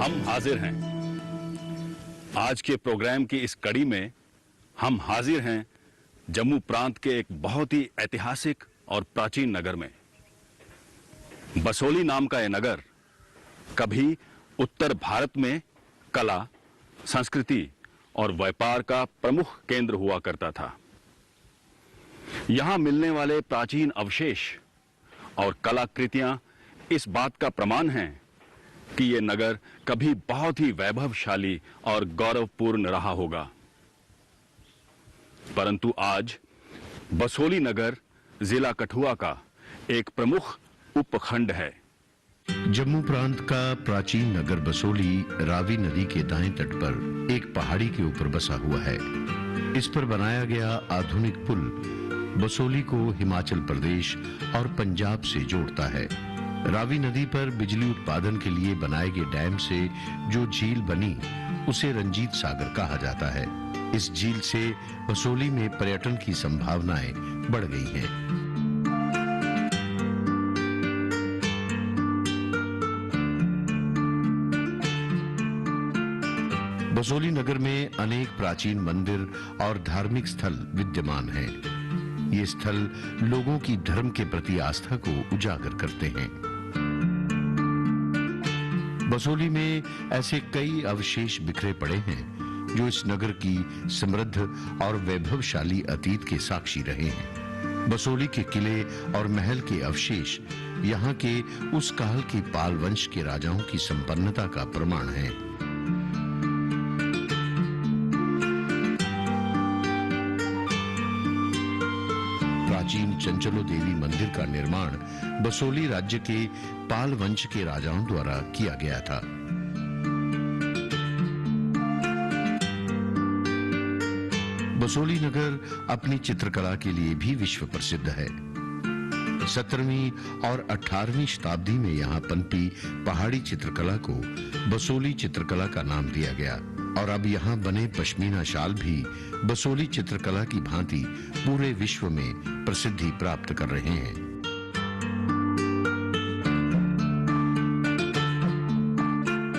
हम हाजिर हैं। आज के प्रोग्राम की इस कड़ी में हम हाजिर हैं जम्मू प्रांत के एक बहुत ही ऐतिहासिक और प्राचीन नगर में। बसोली नाम का यह नगर कभी उत्तर भारत में कला, संस्कृति और व्यापार का प्रमुख केंद्र हुआ करता था। यहां मिलने वाले प्राचीन अवशेष और कलाकृतियां इस बात का प्रमाण हैं कि यह नगर कभी बहुत ही वैभवशाली और गौरवपूर्ण रहा होगा। परंतु आज बसोली नगर जिला कठुआ का एक प्रमुख उपखंड है। जम्मू प्रांत का प्राचीन नगर बसोली रावी नदी के दाएं तट पर एक पहाड़ी के ऊपर बसा हुआ है। इस पर बनाया गया आधुनिक पुल बसोली को हिमाचल प्रदेश और पंजाब से जोड़ता है। रावी नदी पर बिजली उत्पादन के लिए बनाए गए डैम से जो झील बनी उसे रंजीत सागर कहा जाता है। इस झील से बसोली में पर्यटन की संभावनाएं बढ़ गई हैं। बसोली नगर में अनेक प्राचीन मंदिर और धार्मिक स्थल विद्यमान हैं। ये स्थल लोगों की धर्म के प्रति आस्था को उजागर करते हैं। बसोली में ऐसे कई अवशेष बिखरे पड़े हैं जो इस नगर की समृद्ध और वैभवशाली अतीत के साक्षी रहे हैं। बसोली के किले और महल के अवशेष यहाँ के उस काल के पाल वंश के राजाओं की संपन्नता का प्रमाण है। प्राचीन चंचलो देवी मंदिर का निर्माण बसोली राज्य के पाल वंश के राजाओं द्वारा किया गया था। बसोली नगर अपनी चित्रकला के लिए भी विश्व प्रसिद्ध है। 17वीं और 18वीं शताब्दी में यहाँ पनपी पहाड़ी चित्रकला को बसोली चित्रकला का नाम दिया गया और अब यहाँ बने पश्मीना शाल भी बसोली चित्रकला की भांति पूरे विश्व में प्रसिद्धि प्राप्त कर रहे हैं।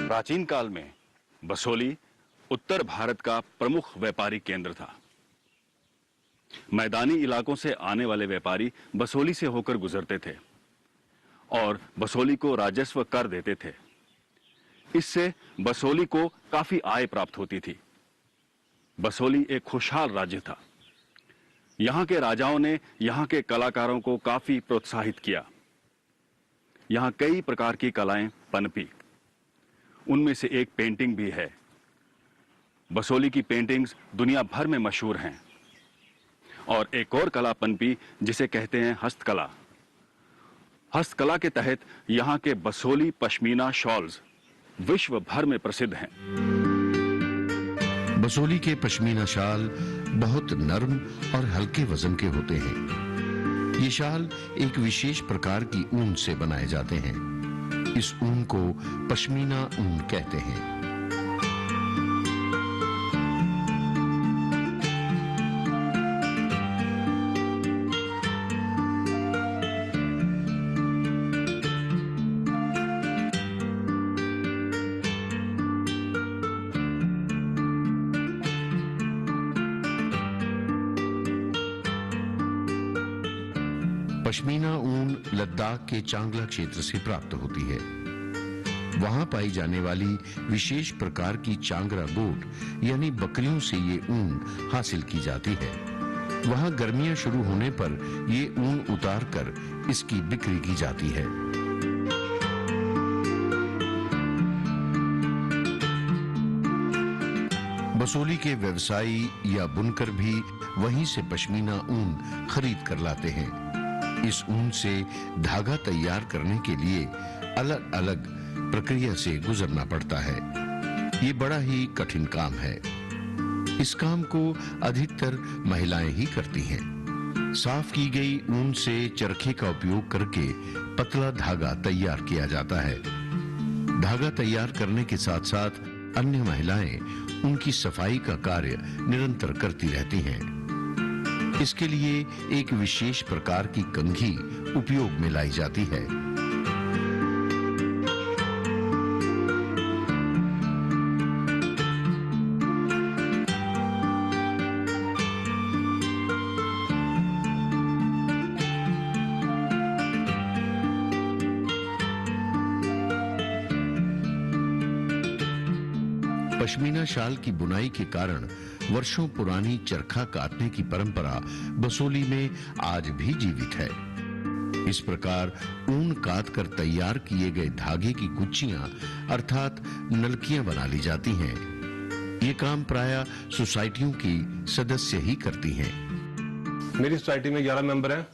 प्राचीन काल में बसोली उत्तर भारत का प्रमुख व्यापारी केंद्र था। मैदानी इलाकों से आने वाले व्यापारी बसोली से होकर गुजरते थे और बसोली को राजस्व कर देते थे। इससे बसोली को काफी आय प्राप्त होती थी। बसोली एक खुशहाल राज्य था। यहाँ के राजाओं ने यहाँ के कलाकारों को काफी प्रोत्साहित किया। यहाँ कई प्रकार की कलाएं पनपी। उनमें से एक पेंटिंग भी है। बसोली की पेंटिंग्स दुनिया भर में मशहूर हैं। और एक और कला पनपी जिसे कहते हैं हस्तकला। हस्तकला के तहत यहाँ के बसोली पश्मीना शॉल्स विश्व भर में प्रसिद्ध हैं। बसोली के पश्मीना शाल बहुत नरम और हल्के वजन के होते हैं। ये शाल एक विशेष प्रकार की ऊन से बनाए जाते हैं। इस ऊन को पश्मीना ऊन कहते हैं। पश्मीना ऊन लद्दाख के चांगला क्षेत्र से प्राप्त होती है। वहां पाई जाने वाली विशेष प्रकार की चांगरा गोट यानी बकरियों से ये ऊन हासिल की जाती है। वहां गर्मियां शुरू होने पर ये ऊन उतारकर इसकी बिक्री की जाती है। बसोली के व्यवसायी या बुनकर भी वहीं से पश्मीना ऊन खरीद कर लाते हैं। इस ऊन से धागा तैयार करने के लिए अलग अलग प्रक्रिया से गुजरना पड़ता है। ये बड़ा ही कठिन काम है। इस काम को अधिकतर महिलाएं ही करती हैं। साफ की गई ऊन से चरखे का उपयोग करके पतला धागा तैयार किया जाता है। धागा तैयार करने के साथ साथ अन्य महिलाएं उनकी सफाई का कार्य निरंतर करती रहती हैं। इसके लिए एक विशेष प्रकार की कंघी उपयोग में लाई जाती है। पश्मीना शाल की बुनाई के कारण वर्षों पुरानी चरखा काटने की परंपरा बसोली में आज भी जीवित है। इस प्रकार ऊन काट कर तैयार किए गए धागे की गुच्छियां अर्थात नलकियां बना ली जाती हैं। ये काम प्रायः सोसाइटियों की सदस्य ही करती हैं। मेरी सोसाइटी में 11 मेंबर हैं,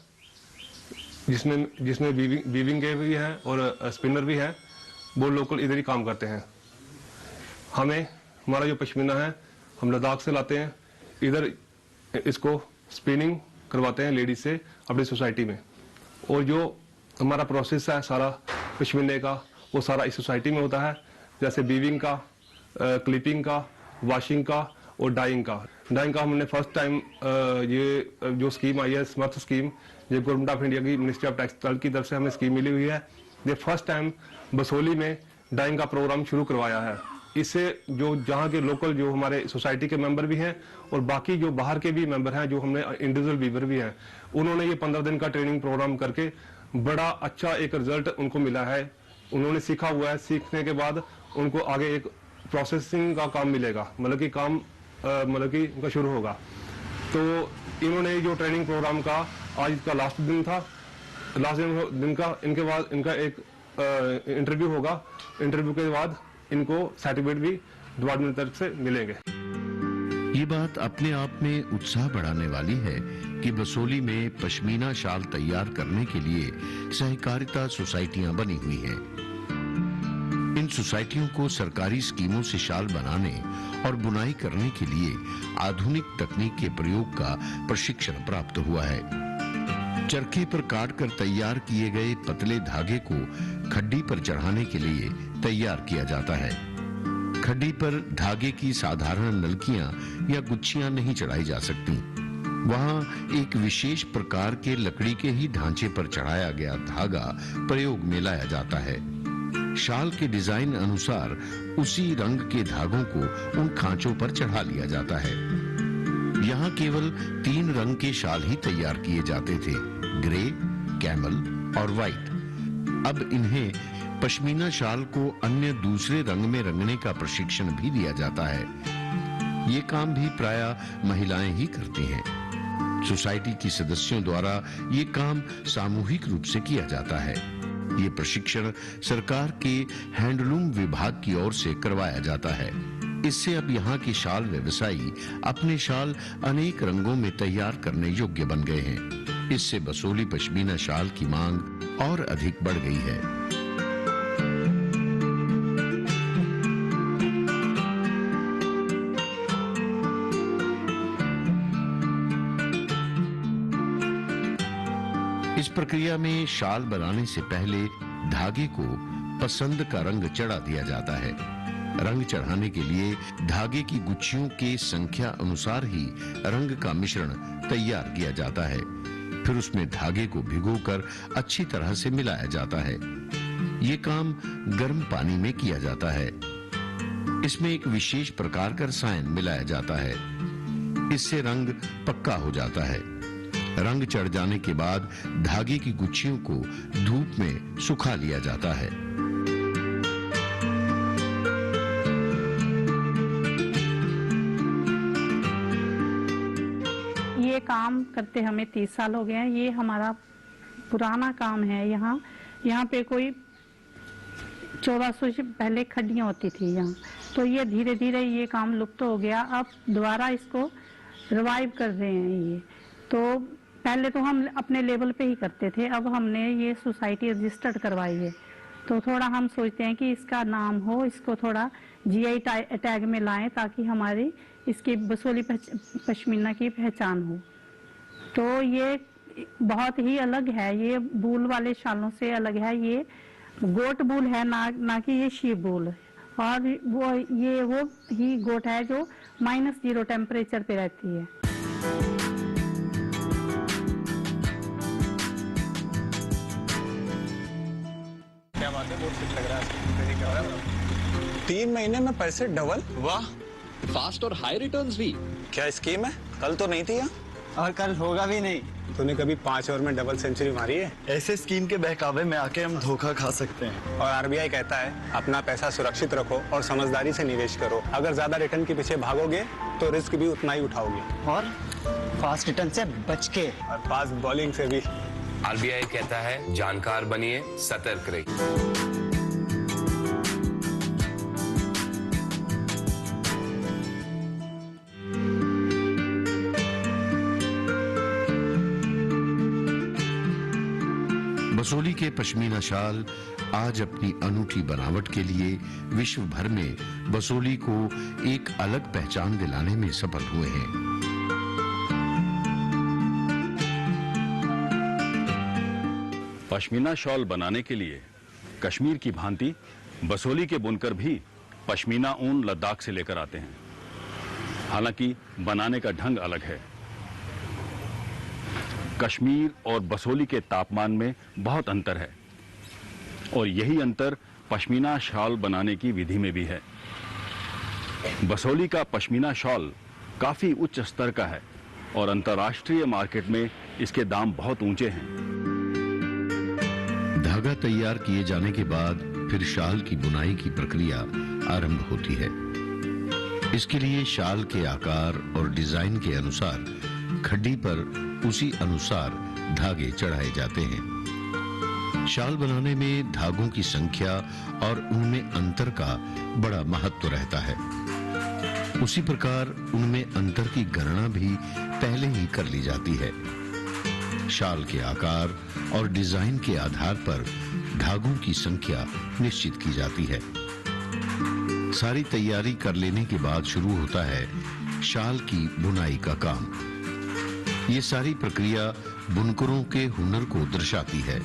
जिसमें वीविंग के भी हैं और स्पिनर भी है। वो लोकल इधर ही काम करते हैं। हमारा जो पश्मीना है हम लद्दाख से लाते हैं, इधर इसको स्पिनिंग करवाते हैं लेडीज से अपनी सोसाइटी में। और जो हमारा प्रोसेस है सारा पश्मीने का, वो सारा इस सोसाइटी में होता है, जैसे वीविंग का, क्लिपिंग का, वॉशिंग का और डाइंग का। हमने फर्स्ट टाइम ये जो स्कीम आई है स्मर्थ स्कीम, ये गवर्नमेंट ऑफ इंडिया की मिनिस्ट्री ऑफ टेक्सटाइल की तरफ से हमें स्कीम मिली हुई है। ये फर्स्ट टाइम बसोली में डाइंग का प्रोग्राम शुरू करवाया है। इससे जो जहाँ के लोकल जो हमारे सोसाइटी के मेंबर भी हैं और बाकी जो बाहर के भी मेंबर हैं, जो हमने इंडिविजुअल वीवर भी हैं, उन्होंने ये 15 दिन का ट्रेनिंग प्रोग्राम करके बड़ा अच्छा एक रिजल्ट उनको मिला है। उन्होंने सीखा हुआ है, सीखने के बाद उनको आगे एक प्रोसेसिंग का काम मिलेगा, मतलब कि काम उनका शुरू होगा। तो इन्होंने जो ट्रेनिंग प्रोग्राम का आज का लास्ट दिन था, लास्ट दिन का इनके बाद इनका एक इंटरव्यू होगा। इंटरव्यू के बाद इनको सर्टिफिकेट भी डिपार्टमेंट तरफ से मिलेंगे। ये बात अपने आप में उत्साह बढ़ाने वाली है कि बसोली में पश्मीना शाल तैयार करने के लिए सहकारिता सोसाइटियां बनी हुई हैं। इन सोसाइटियों को सरकारी स्कीमों से शाल बनाने और बुनाई करने के लिए आधुनिक तकनीक के प्रयोग का प्रशिक्षण प्राप्त हुआ है। चरखे पर काटकर तैयार किए गए पतले धागे को खड्डी पर चढ़ाने के लिए तैयार किया जाता है। खड्डी पर धागे की साधारण नलकियां या गुच्छियां नहीं चढ़ाई जा सकती। वहां एक विशेष प्रकार के लकड़ी के ही ढांचे पर चढ़ाया गया धागा प्रयोग में लाया जाता है। शाल के डिजाइन अनुसार उसी रंग के धागों को उन खांचों पर चढ़ा लिया जाता है। यहाँ केवल 3 रंग के शाल ही तैयार किए जाते थे, ग्रे, कैमल और व्हाइट। अब इन्हें पश्मीना शाल को अन्य दूसरे रंग में रंगने का प्रशिक्षण भी दिया जाता है। ये काम भी प्रायः महिलाएं ही करती हैं। सोसाइटी की सदस्यों द्वारा ये काम सामूहिक रूप से किया जाता है। ये प्रशिक्षण सरकार के हैंडलूम विभाग की ओर से करवाया जाता है। इससे अब यहाँ के शाल व्यवसायी अपने शाल अनेक रंगों में तैयार करने योग्य बन गए हैं। इससे बसोली पश्मीना शाल की मांग और अधिक बढ़ गई है। इस प्रक्रिया में शाल बनाने से पहले धागे को पसंद का रंग चढ़ा दिया जाता है। रंग चढ़ाने के लिए धागे की गुच्छियों के संख्या अनुसार ही रंग का मिश्रण तैयार किया जाता है। फिर उसमें धागे को भिगोकर अच्छी तरह से मिलाया जाता है। ये काम गर्म पानी में किया जाता है। इसमें एक विशेष प्रकार का रसायन मिलाया जाता है। इससे रंग पक्का हो जाता है। रंग चढ़ जाने के बाद धागे की गुच्छियों को धूप में सुखा लिया जाता है। ये काम करते हमें 30 साल हो गए हैं। ये हमारा पुराना काम है। यहाँ पे कोई 1400 से पहले खड्डियां होती थी यहाँ, तो ये धीरे धीरे ये काम लुप्त हो गया। अब दोबारा इसको रिवाइव कर रहे हैं। ये तो पहले तो हम अपने लेवल पे ही करते थे, अब हमने ये सोसाइटी रजिस्टर्ड करवाई है। तो थोड़ा हम सोचते हैं कि इसका नाम हो, इसको थोड़ा जीआई टैग में लाएं ताकि हमारी इसकी बसोली पश्मीना की पहचान हो। तो ये बहुत ही अलग है, ये बूल वाले शालों से अलग है। ये गोट बूल है, ना कि ये शीप बूल है। और वो ही गोट है जो -0 टेम्परेचर पे रहती है। क्या बात है, बहुत फिट लग रहा है। क्या हो रहा है? 3 महीने में पैसे डबल। वाह, फास्ट और हाई रिटर्न्स भी। क्या स्कीम है? कल तो नहीं थी यहाँ। और कल होगा भी नहीं। तूने कभी 5 ओवर में डबल सेंचुरी मारी है? ऐसे स्कीम के बहकावे में आके हम धोखा खा सकते हैं। और आरबीआई कहता है अपना पैसा सुरक्षित रखो और समझदारी से निवेश करो। अगर ज्यादा रिटर्न के पीछे भागोगे तो रिस्क भी उतना ही उठाओगे, और फास्ट रिटर्न से बच के। और फास्ट बॉलिंग से भी। आरबीआई कहता है जानकार बनिए, सतर्क रहिए। बसोली के पश्मीना शाल आज अपनी अनूठी बनावट के लिए विश्व भर में बसोली को एक अलग पहचान दिलाने में सफल हुए हैं। पश्मीना शॉल बनाने के लिए कश्मीर की भांति बसोली के बुनकर भी पश्मीना ऊन लद्दाख से लेकर आते हैं। हालांकि बनाने का ढंग अलग है। कश्मीर और बसोली के तापमान में बहुत अंतर है और यही अंतर पश्मीना शॉल बनाने की विधि में भी है। बसोली का पश्मीना शॉल काफी उच्च स्तर का है और अंतर्राष्ट्रीय मार्केट में इसके दाम बहुत ऊंचे हैं। धागा तैयार किए जाने के बाद फिर शाल की बुनाई की प्रक्रिया आरंभ होती है। इसके लिए शाल के आकार और डिजाइन के अनुसार खड्डी पर उसी अनुसार धागे चढ़ाए जाते हैं। शाल बनाने में धागों की संख्या और उनमें अंतर का बड़ा महत्व रहता है। उसी प्रकार उनमें अंतर की गणना भी पहले ही कर ली जाती है। शाल के आकार और डिजाइन के आधार पर धागों की संख्या निश्चित की जाती है। सारी तैयारी कर लेने के बाद शुरू होता है शाल की बुनाई का काम। ये सारी प्रक्रिया बुनकरों के हुनर को दर्शाती है।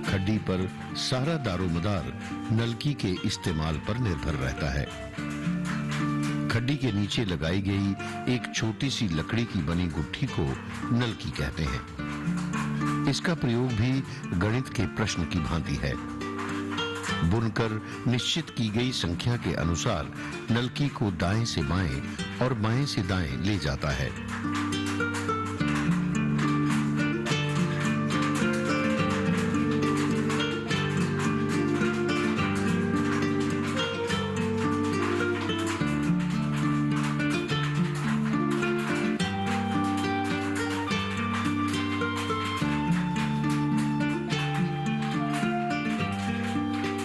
खड्डी पर सारा दारोमदार नलकी के इस्तेमाल पर निर्भर रहता है। खड्डी के नीचे लगाई गई एक छोटी सी लकड़ी की बनी गुट्ठी को नलकी कहते हैं। इसका प्रयोग भी गणित के प्रश्न की भांति है। बुनकर निश्चित की गई संख्या के अनुसार नलकी को दाएं से बाएं और बाएं से दाएं ले जाता है।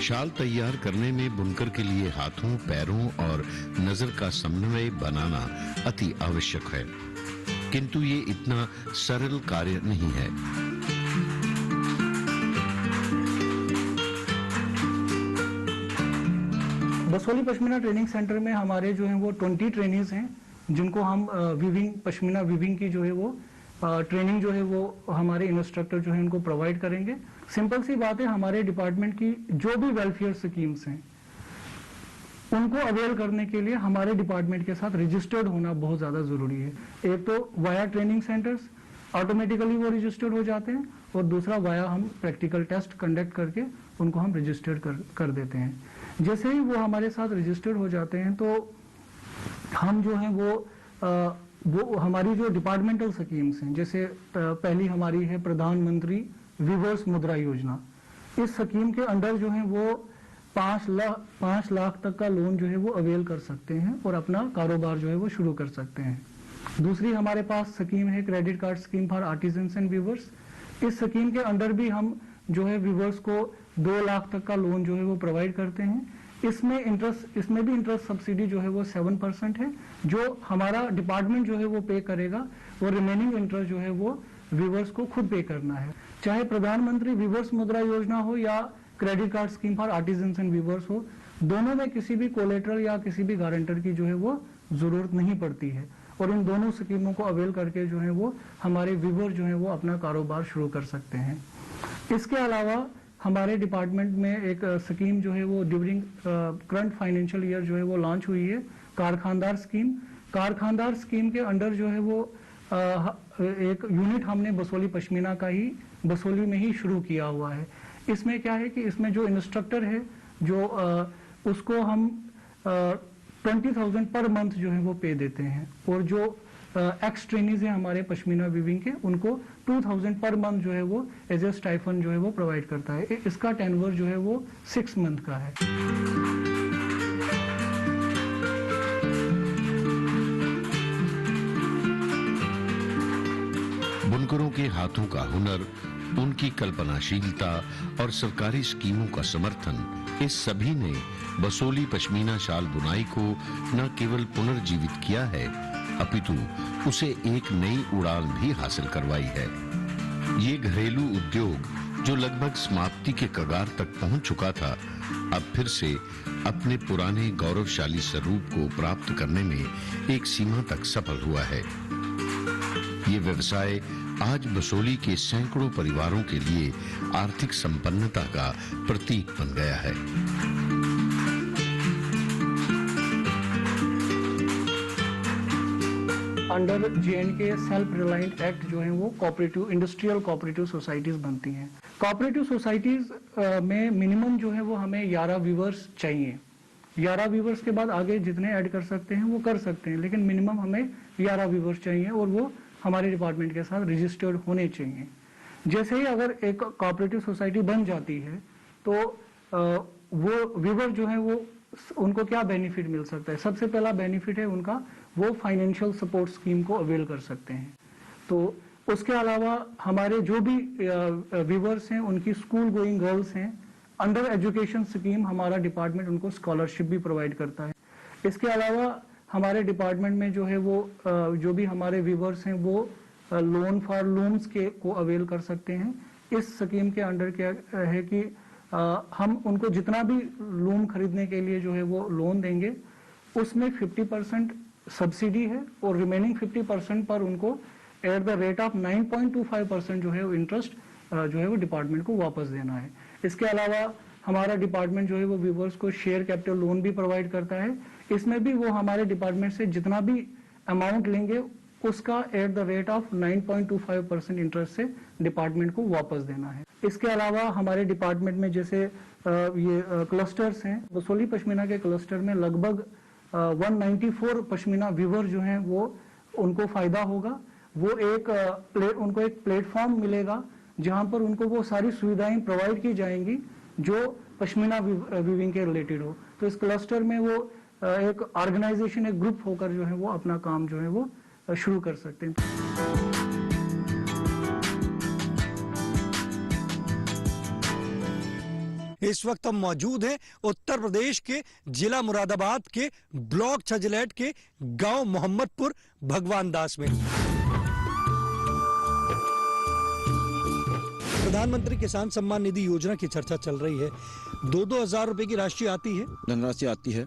शाल तैयार करने में बुनकर के लिए हाथों, पैरों और नजर का समन्वय बनाना अति आवश्यक है, किंतु ये इतना सरल कार्य नहीं है। बसोली पश्मीना ट्रेनिंग सेंटर में हमारे जो हैं वो 20 ट्रेनीज हैं, जिनको हम वीविंग, पश्मीना वीविंग की जो है वो ट्रेनिंग जो है वो हमारे इंस्ट्रक्टर जो है उनको प्रोवाइड करेंगे। सिंपल सी बात है, हमारे डिपार्टमेंट की जो भी वेलफेयर स्कीम्स हैं उनको अवेल करने के लिए हमारे डिपार्टमेंट के साथ रजिस्टर्ड होना बहुत ज़्यादा ज़रूरी है। एक तो वाया ट्रेनिंग सेंटर्स ऑटोमेटिकली वो रजिस्टर्ड हो जाते हैं, और दूसरा वाया हम प्रैक्टिकल टेस्ट कंडक्ट करके उनको हम रजिस्टर्ड कर देते हैं। जैसे ही वो हमारे साथ रजिस्टर्ड हो जाते हैं तो हम जो है वो हमारी जो डिपार्टमेंटल स्कीम्स हैं, जैसे पहली हमारी है प्रधानमंत्री विवर्स मुद्रा योजना। इस स्कीम के अंडर जो है वो 5 लाख तक का लोन जो है वो अवेल कर सकते हैं और अपना कारोबार जो है वो शुरू कर सकते हैं। दूसरी हमारे पास स्कीम है credit card scheme for artisans and weavers. इस स्कीम के अंडर भी हम जो है वीवर्स को 2 लाख तक का लोन जो है वो प्रोवाइड करते हैं। इसमें भी इंटरेस्ट सब्सिडी जो है वो 7% है, जो हमारा डिपार्टमेंट जो है वो पे करेगा, और रिमेनिंग इंटरेस्ट जो है वो वीवर्स को खुद पे करना है। चाहे प्रधानमंत्री विवर्स मुद्रा योजना हो या credit card scheme for artisans and weavers हो, दोनों में किसी भी कोलेटरल या किसी भी गारंटर की जो है वो जरूरत नहीं पड़ती है, और इन दोनों स्कीमों को अवेल करके जो है वो हमारे वीवर जो है वो अपना कारोबार शुरू कर सकते हैं। इसके अलावा हमारे डिपार्टमेंट में एक स्कीम जो है वो ड्यूरिंग करंट फाइनेंशियल ईयर जो है वो लॉन्च हुई है, कारखानदार स्कीम, कारखानदार स्कीम के अंडर जो है वो एक यूनिट हमने बसोली पश्मीना का ही बसोली में ही शुरू किया हुआ है। इसमें क्या है कि इसमें जो इंस्ट्रक्टर है जो उसको हम 20,000 पर मंथ जो है वो पे देते हैं, और जो एक्स ट्रेनीज हैं हमारे पश्मीना वीविंग के, उनको 2,000 पर मंथ जो है वो एज ए स्टाइफन जो है वो प्रोवाइड करता है। इसका टेनवर जो है वो 6 मंथ का है। बुनकरों के हाथों का हुनर, उनकी कल्पनाशीलता और सरकारी स्कीमों का समर्थन, इस सभी ने बसोली पश्मीना शाल बुनाई को न केवल पुनर्जीवित किया है, अपितु उसे एक नई उड़ान भी हासिल करवाई है। ये घरेलू उद्योग जो लगभग समाप्ति के कगार तक पहुंच चुका था, अब फिर से अपने पुराने गौरवशाली स्वरूप को प्राप्त करने में एक सीमा तक सफल हुआ है। ये व्यवसाय आज बसोली के सैकड़ों परिवारों के लिए आर्थिक संपन्नता का प्रतीक बन गया है। Under J&K self reliant act जो है वो कोऑपरेटिव इंडस्ट्रियल कोऑपरेटिव सोसाइटीज बनती हैं। कोऑपरेटिव सोसाइटीज में मिनिमम जो है वो हमें 11 वीवर्स चाहिए। 11 वीवर्स के बाद आगे जितने ऐड कर सकते हैं वो कर सकते हैं, लेकिन मिनिमम हमें 11 वीवर्स चाहिए और वो हमारे डिपार्टमेंट के साथ रजिस्टर्ड होने चाहिए। जैसे ही अगर एक कोऑपरेटिव सोसाइटी बन जाती है तो वो वीवर जो है वो उनको क्या बेनिफिट मिल सकता है? सबसे पहला बेनिफिट है उनका, वो फाइनेंशियल सपोर्ट स्कीम को अवेल कर सकते हैं। तो उसके अलावा हमारे जो भी वीवर्स हैं उनकी स्कूल गोइंग गर्ल्स हैं, अंडर एजुकेशन स्कीम हमारा डिपार्टमेंट उनको स्कॉलरशिप भी प्रोवाइड करता है। इसके अलावा हमारे डिपार्टमेंट में जो है वो जो भी हमारे वीवर्स हैं वो लोन फॉर लूम्स के को अवेल कर सकते हैं। इस स्कीम के अंडर क्या है कि हम उनको जितना भी लूम खरीदने के लिए जो है वो लोन देंगे, उसमें 50% सब्सिडी है और रिमेनिंग 50% पर उनको एट द रेट ऑफ 9.25% जो है वो इंटरेस्ट जो है वो डिपार्टमेंट को वापस देना है। इसके अलावा हमारा डिपार्टमेंट जो है वो वीवर्स को शेयर कैपिटल लोन भी प्रोवाइड करता है। इसमें भी वो हमारे डिपार्टमेंट से जितना भी अमाउंट लेंगे उसका at the rate of 9.25% interest से डिपार्टमेंट को वापस देना है। इसके अलावा हमारे डिपार्टमेंट में जैसे ये क्लस्टर्स हैं, बसोली पश्मीना के क्लस्टर में लगभग 194 पश्मीना वीवर जो हैं वो उनको फायदा होगा। वो उनको एक प्लेटफॉर्म मिलेगा जहां पर उनको वो सारी सुविधाएं प्रोवाइड की जाएंगी जो पश्मीना वीविंग के रिलेटेड हो। तो इस क्लस्टर में वो एक ऑर्गेनाइजेशन, एक ग्रुप होकर जो है वो अपना काम जो है वो शुरू कर सकते हैं। इस वक्त हम मौजूद हैं उत्तर प्रदेश के जिला मुरादाबाद के ब्लॉक छजलैट के गांव मोहम्मदपुर भगवान दास में। प्रधानमंत्री किसान सम्मान निधि योजना की चर्चा चल रही है। 2-2 हजार रुपए की राशि आती है, धनराशि आती है,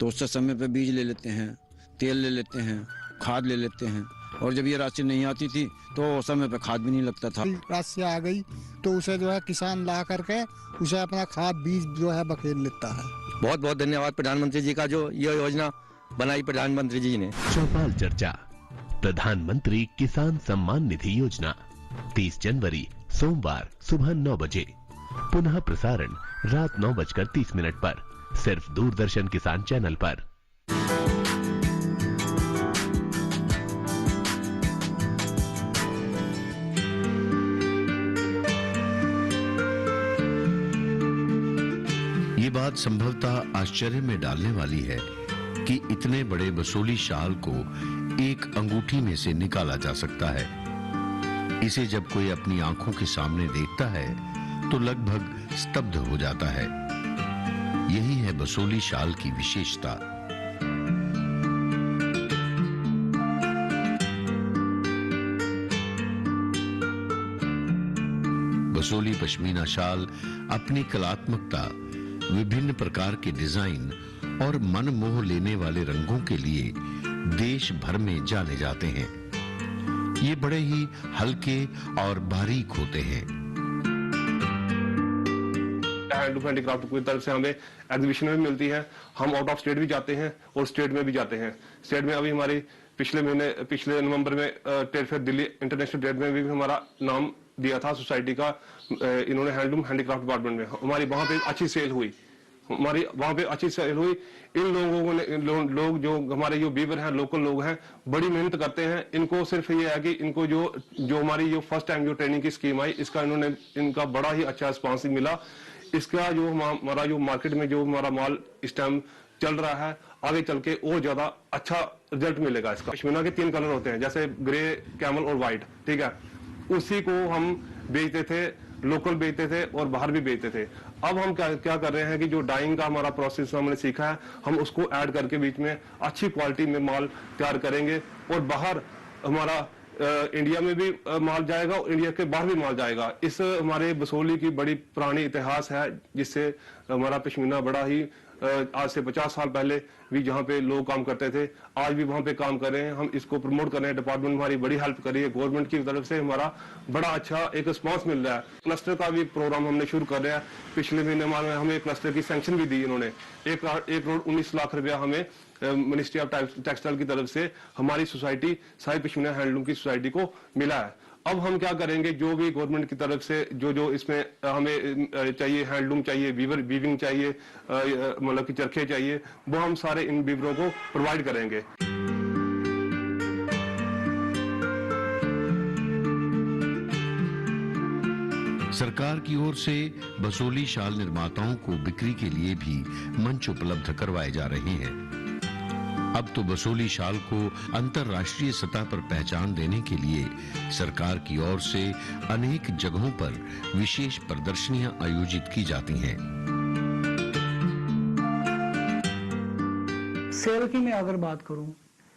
तो उससे समय पे बीज ले लेते हैं, तेल ले लेते हैं, खाद ले लेते हैं। और जब ये राशि नहीं आती थी तो समय पे खाद भी नहीं लगता था। राशि आ गई तो उसे जो है किसान ला करके उसे अपना खाद बीज जो है बखेर लेता है। बहुत बहुत धन्यवाद प्रधानमंत्री जी का, जो ये योजना बनाई प्रधानमंत्री जी ने। चौपाल चर्चा, प्रधानमंत्री किसान सम्मान निधि योजना, 30 जनवरी सोमवार सुबह 9 बजे, पुनः प्रसारण रात 9:30 पर, सिर्फ दूरदर्शन किसान चैनल पर। ये बात संभवतः आश्चर्य में डालने वाली है कि इतने बड़े बसोली शाल को एक अंगूठी में से निकाला जा सकता है। इसे जब कोई अपनी आंखों के सामने देखता है तो लगभग स्तब्ध हो जाता है। यही है बसोली शाल की विशेषता। बसोली पश्मीना शाल अपनी कलात्मकता, विभिन्न प्रकार के डिजाइन और मन मोह लेने वाले रंगों के लिए देश भर में जाने जाते हैं। ये बड़े ही हल्के और बारीक होते हैं। हैंडलूम हैंडीक्राफ्ट की तरफ से हमें एग्जीबिशन में भी मिलती है। हम आउट ऑफ स्टेट भी जाते हैं और स्टेट में भी जाते हैं। स्टेट में अभी हमारी पिछले नवंबर में trade fair Delhi international trade में भी हमारा नाम दिया था सोसाइटी का, इन्होंने हैंडलूम हैंडीक्राफ्ट डिपार्टमेंट में। हमारी वहां पे अच्छी सेल हुई, इन लोगों ने लोग जो हमारे जो वीवर हैं, लोकल लोग हैं, बड़ी मेहनत करते हैं। इनको सिर्फ ये है कि इनको जो हमारी जो फर्स्ट टाइम जो ट्रेनिंग की स्कीम आई, इसका इनका बड़ा ही अच्छा रिस्पॉन्स मिला। इसका जो हमारा जो मार्केट में जो हमारा माल इस टाइम चल रहा है, आगे चल के और ज्यादा अच्छा रिजल्ट मिलेगा इसका। पश्मीना के 3 कलर होते हैं, जैसे ग्रे, कैमल और व्हाइट, ठीक है। उसी को हम बेचते थे, लोकल बेचते थे और बाहर भी बेचते थे। अब हम क्या कर रहे हैं कि जो डाइंग का हमारा प्रोसेस हमने सीखा है, हम उसको ऐड करके बीच में अच्छी क्वालिटी में माल तैयार करेंगे और बाहर हमारा इंडिया में भी माल जाएगा और इंडिया के बाहर भी माल जाएगा। इस हमारे बसोली की बड़ी पुरानी इतिहास है, जिससे हमारा पश्मीना बड़ा ही आज से 50 साल पहले भी जहाँ पे लोग काम करते थे, आज भी वहाँ पे काम कर रहे हैं। हम इसको प्रमोट कर रहे हैं, डिपार्टमेंट हमारी बड़ी हेल्प कर रही है, गवर्नमेंट की तरफ से हमारा बड़ा अच्छा एक रिस्पॉन्स मिल रहा है। क्लस्टर का भी प्रोग्राम हमने शुरू कर रहे हैं। पिछले महीने में हमें क्लस्टर की सैंक्शन भी दी इन्होंने, 1 करोड़ 19 लाख रुपया हमें मिनिस्ट्री ऑफ टेक्सटाइल की तरफ से हमारी सोसाइटी साहिब पश्मीना हैंडलूम की सोसाइटी को मिला है। अब हम क्या करेंगे, जो भी गवर्नमेंट की तरफ से जो इसमें हमें चाहिए, हैंडलूम चाहिए, वीविंग चाहिए, मतलब कि चरखे चाहिए, वो हम सारे इन वीवरों को प्रोवाइड करेंगे। सरकार की ओर से बसोली शाल निर्माताओं को बिक्री के लिए भी मंच उपलब्ध करवाए जा रहे हैं। अब तो बसोली शाल को अंतर्राष्ट्रीय सतह पर पहचान देने के लिए सरकार की ओर से अनेक जगहों पर विशेष प्रदर्शनियां आयोजित की जाती हैं। सेल की मैं अगर बात करूं,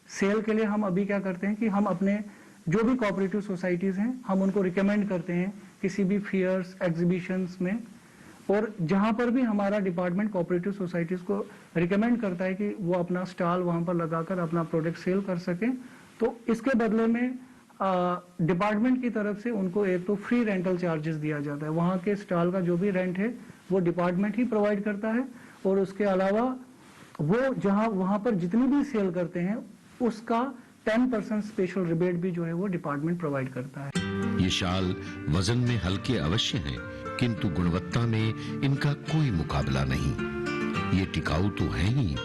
सेल के लिए हम अभी क्या करते हैं कि हम अपने जो भी कोऑपरेटिव सोसाइटीज हैं, हम उनको रिकमेंड करते हैं किसी भी फेयर्स, एग्जीबिशंस में, और जहां पर भी हमारा डिपार्टमेंट कोऑपरेटिव सोसाइटीज को रिकमेंड करता है कि वो अपना स्टॉल वहां पर लगाकर अपना प्रोडक्ट सेल कर सकें, तो इसके बदले में डिपार्टमेंट की तरफ से उनको एक तो फ्री रेंटल चार्जेस दिया जाता है। वहां के स्टॉल का जो भी रेंट है वो डिपार्टमेंट ही प्रोवाइड करता है, और उसके अलावा वो जहां वहां पर जितनी भी सेल करते हैं उसका 10% स्पेशल रिबेट भी जो है वो डिपार्टमेंट प्रोवाइड करता है। ये शाल वजन में हल्के अवश्य हैं, किंतु गुणवत्ता में इनका कोई मुकाबला नहीं। ये टिकाऊ तो है ही,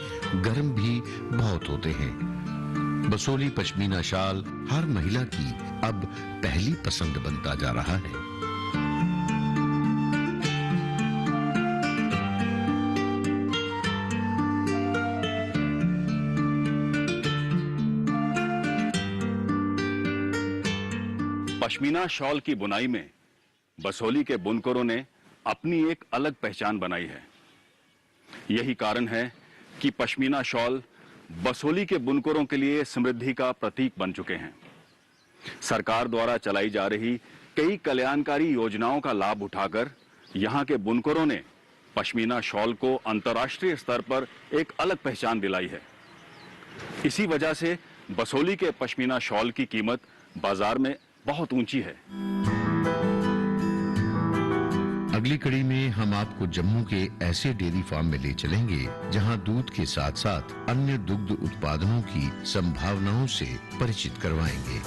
गर्म भी बहुत होते हैं। बसोली पश्मीना शाल हर महिला की अब पहली पसंद बनता जा रहा है। पश्मीना शॉल की बुनाई में बसोली के बुनकरों ने अपनी एक अलग पहचान बनाई है। यही कारण है कि पश्मीना शॉल बसोली के बुनकरों के लिए समृद्धि का प्रतीक बन चुके हैं। सरकार द्वारा चलाई जा रही कई कल्याणकारी योजनाओं का लाभ उठाकर यहां के बुनकरों ने पश्मीना शॉल को अंतर्राष्ट्रीय स्तर पर एक अलग पहचान दिलाई है। इसी वजह से बसोली के पश्मीना शॉल की कीमत बाजार में बहुत ऊंची है। अगली कड़ी में हम आपको जम्मू के ऐसे डेयरी फार्म में ले चलेंगे जहां दूध के साथ साथ अन्य दुग्ध उत्पादनों की संभावनाओं से परिचित करवाएंगे।